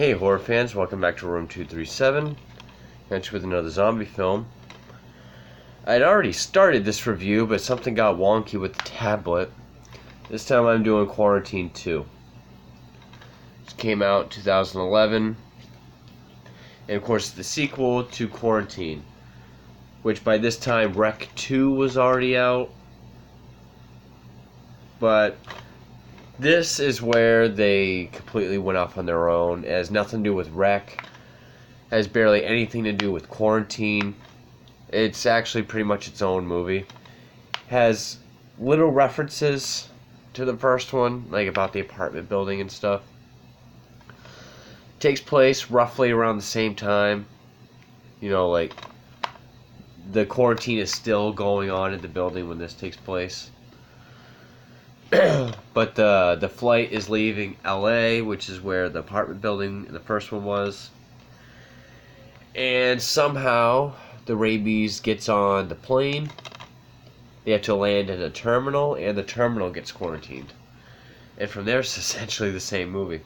Hey horror fans, welcome back to Room 237, and with another zombie film. I'd already started this review, but something got wonky with the tablet. This time I'm doing Quarantine 2. It came out in 2011, and of course the sequel to Quarantine, which by this time Rec 2 was already out. But this is where they completely went off on their own. It has nothing to do with Rec. It has barely anything to do with Quarantine. It's actually pretty much its own movie. It has little references to the first one, like about the apartment building and stuff. It takes place roughly around the same time. You know, like the quarantine is still going on in the building when this takes place. But the flight is leaving LA, which is where the apartment building in the first one was. And somehow the rabies gets on the plane. They have to land at a terminal, and the terminal gets quarantined. And from there, it's essentially the same movie.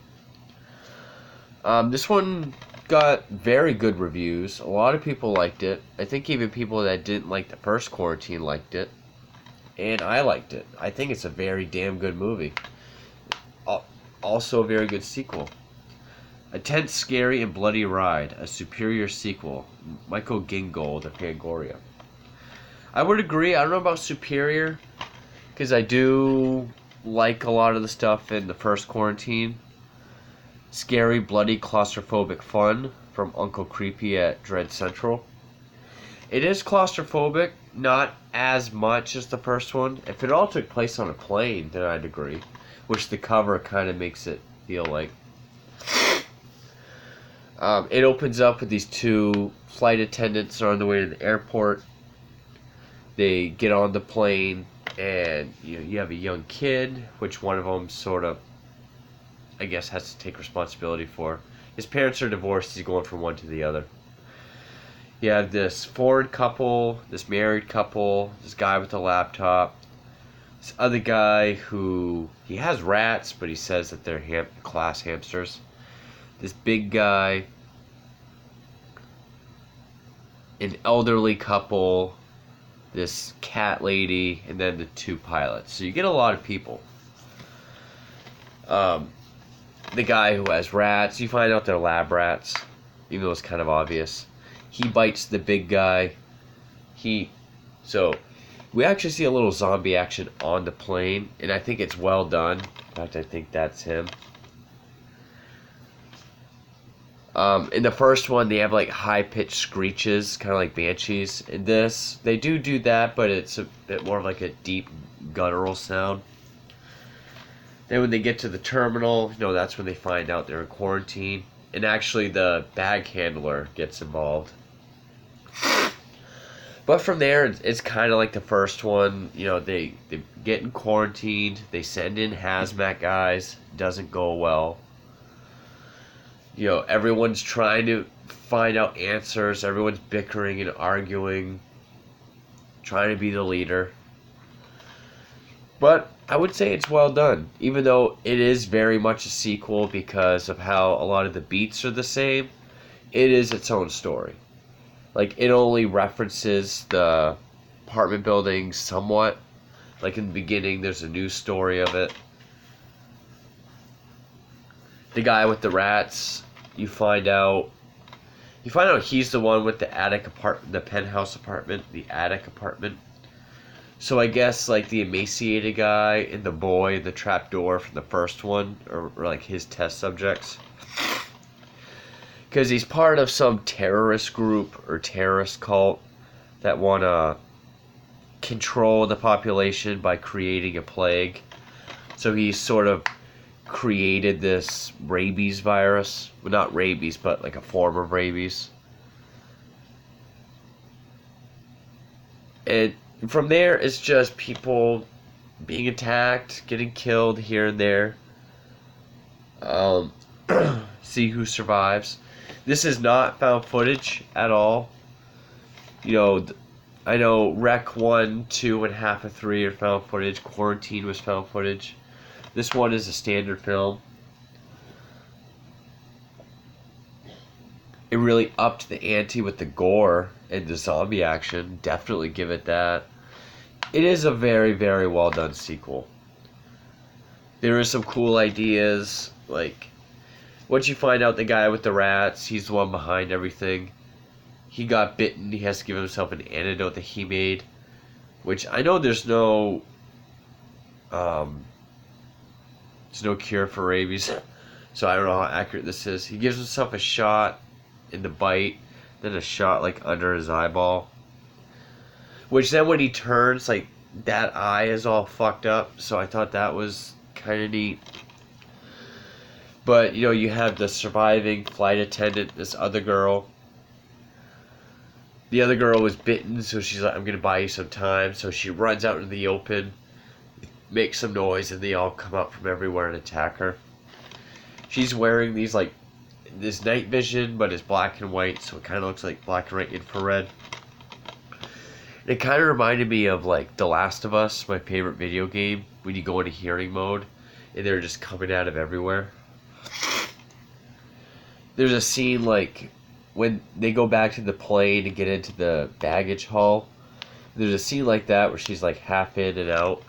This one got very good reviews. A lot of people liked it. I think even people that didn't like the first Quarantine liked it. And I liked it. I think it's a very damn good movie. Also a very good sequel. A tense, scary, and bloody ride. A superior sequel. Michael Gingold of Fangoria. I would agree. I don't know about superior, because I do like a lot of the stuff in the first Quarantine. Scary, bloody, claustrophobic fun from Uncle Creepy at Dread Central. It is claustrophobic, not as much as the first one. If it all took place on a plane, then I'd agree. Which the cover kind of makes it feel like. It opens up with these two flight attendants are on the way to the airport. They get on the plane, and you have a young kid, which one of them sort of, I guess, has to take responsibility for. His parents are divorced. He's going from one to the other. You have this foreign couple, this married couple, this guy with a laptop, this other guy who, he has rats, but he says that they're class hamsters. This big guy, an elderly couple, this cat lady, and then the two pilots. So you get a lot of people. The guy who has rats, you find out they're lab rats, even though it's kind of obvious. He bites the big guy. So we actually see a little zombie action on the plane, and I think it's well done. In fact, I think that's him. In the first one, they have like high-pitched screeches, kind of like banshees. In this, they do that, but it's a bit more like a deep, guttural sound. Then when they get to the terminal, that's when they find out they're in quarantine. And actually, the bag handler gets involved. But from there, it's kind of like the first one. They get in quarantined. They send in hazmat guys. Doesn't go well. Everyone's trying to find out answers. Everyone's bickering and arguing. Trying to be the leader. But I would say it's well done. Even though it is very much a sequel because of how a lot of the beats are the same. It is its own story. Like, it only references the apartment building somewhat. Like, in the beginning, there's a news story of it. The guy with the rats, you find out he's the one with the attic apartment, the penthouse apartment, the attic apartment. So I guess, like, the emaciated guy and the boy, the trapdoor from the first one, are like his test subjects. Because he's part of some terrorist group or terrorist cult that want to control the population by creating a plague. So he's sort of created this rabies virus. Well, not rabies, but like a form of rabies. And from there, it's just people being attacked, getting killed here and there. See who survives. This is not found footage at all. I know Rec 1, 2, and half of 3 are found footage. Quarantine was found footage. This one is a standard film. It really upped the ante with the gore and the zombie action. Definitely give it that. It is a very, very well done sequel. There is some cool ideas, like once you find out the guy with the rats, he's the one behind everything. He got bitten, he has to give himself an antidote that he made, which I know there's no cure for rabies, so I don't know how accurate this is. He gives himself a shot in the bite, then a shot like under his eyeball, which then when he turns, like that eye is all fucked up, so I thought that was kind of neat. But, you know, you have the surviving flight attendant, this other girl. The other girl was bitten, so she's like, I'm going to buy you some time. So she runs out into the open, makes some noise, and they all come out from everywhere and attack her. She's wearing these, like, this night vision, but it's black and white, so it kind of looks like black and white infrared. It kind of reminded me of, like, The Last of Us, my favorite video game, when you go into hearing mode, and they're just coming out of everywhere. There's a scene like when they go back to the plane and get into the baggage hall. There's a scene like that where she's like half in and out,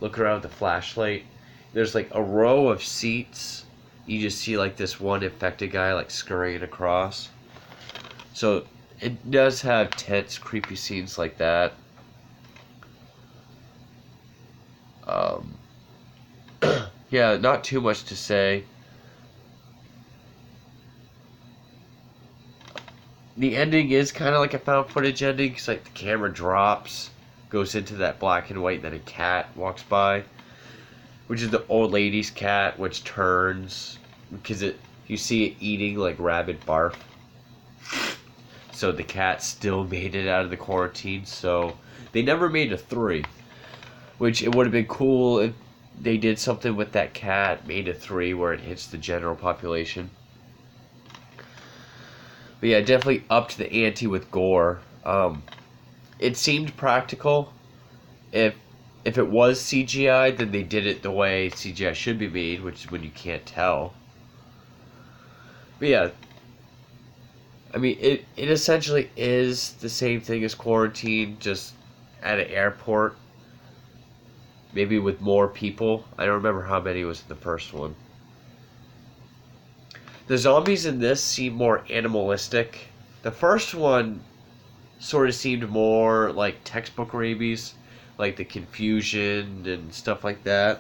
looking around with the flashlight. There's like a row of seats. You just see like this one infected guy like scurrying across. So it does have tense, creepy scenes like that. Yeah, not too much to say. The ending is kind of like a found footage ending, because like the camera drops, goes into that black and white, then a cat walks by, which is the old lady's cat, which turns because you see it eating like rabid barf. So the cat still made it out of the quarantine. So they never made a 3, which it would have been cool if they did something with that cat, made a 3 where it hits the general population. But yeah, definitely upped the ante with gore. It seemed practical. If it was CGI, then they did it the way CGI should be made, which is when you can't tell. But yeah, I mean, it essentially is the same thing as Quarantine, just at an airport. Maybe with more people. I don't remember how many was in the first one. The zombies in this seem more animalistic. The first one sort of seemed more like textbook rabies, like the confusion and stuff like that.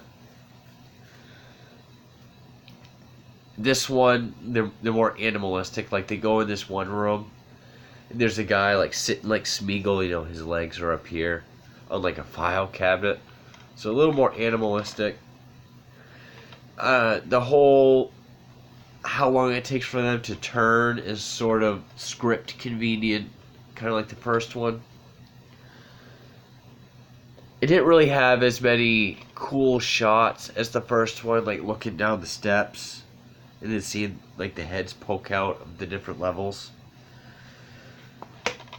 This one, they're more animalistic. Like they go in this one room, and there's a guy like sitting like Smeagol, you know, his legs are up here on like a file cabinet. So a little more animalistic. The whole how long it takes for them to turn is sort of script convenient, kind of like the first one. It didn't really have as many cool shots as the first one, like looking down the steps and then seeing like the heads poke out of the different levels.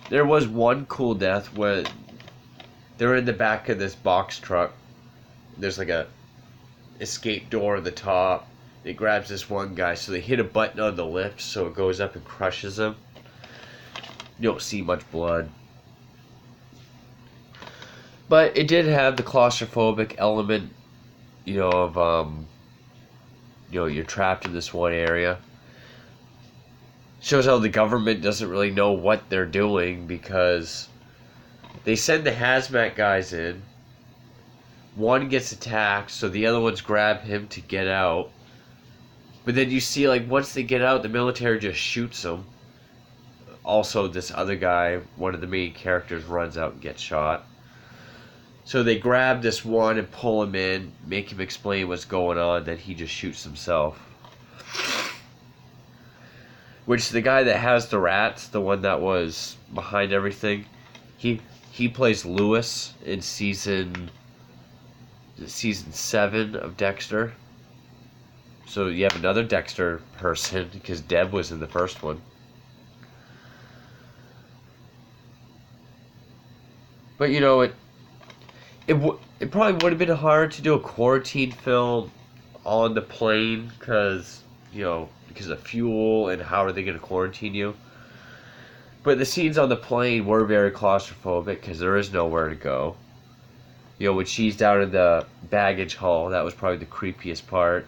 There was one cool death where they're in the back of this box truck. There's like a escape door at the top. It grabs this one guy, so they hit a button on the lift, so it goes up and crushes him. You don't see much blood. But it did have the claustrophobic element, you know, of, you know, you're trapped in this one area. Shows how the government doesn't really know what they're doing, because they send the hazmat guys in. One gets attacked, so the other ones grab him to get out. But then you see, like, once they get out, the military just shoots them. Also, this other guy, one of the main characters, runs out and gets shot. So they grab this one and pull him in, make him explain what's going on, then he just shoots himself. Which, the guy that has the rats, the one that was behind everything, he plays Lewis in season 7 of Dexter. So you have another Dexter person, because Deb was in the first one. But you know, it probably would have been hard to do a quarantine film on the plane, because, you know, because of fuel and how are they going to quarantine you. But the scenes on the plane were very claustrophobic because there is nowhere to go. You know, when she's down in the baggage hall, that was probably the creepiest part.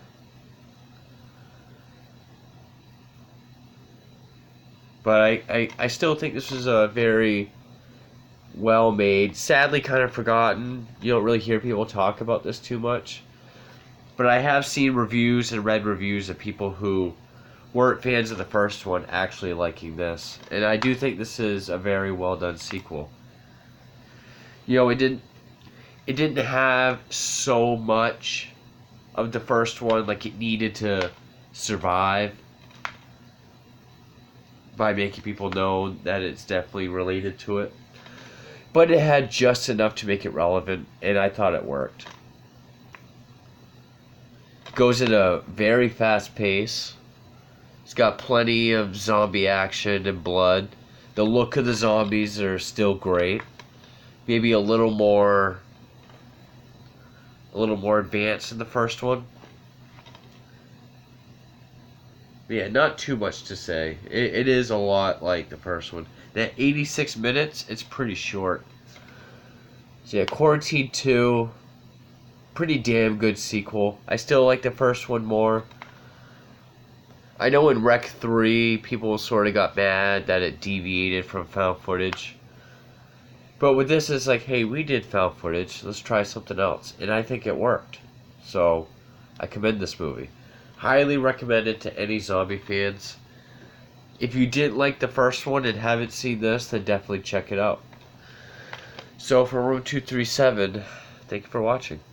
But I still think this was a very well made, sadly kind of forgotten. You don't really hear people talk about this too much. But I have seen reviews and read reviews of people who weren't fans of the first one actually liking this. And I do think this is a very well done sequel. You know, it didn't have so much of the first one like it needed to survive by making people know that it's definitely related to it. But it had just enough to make it relevant, and I thought it worked. Goes at a very fast pace. It's got plenty of zombie action and blood. The look of the zombies are still great. Maybe a little more advanced in the first one. But yeah, not too much to say. It is a lot like the first one. That 86 minutes, it's pretty short. So yeah, Quarantine 2, pretty damn good sequel. I still like the first one more. I know in Rec 3, people sort of got mad that it deviated from found footage. But with this, it's like, hey, we did found footage. Let's try something else. And I think it worked. So, I commend this movie. Highly recommend it to any zombie fans. If you didn't like the first one and haven't seen this, then definitely check it out. So, for Room 237, thank you for watching.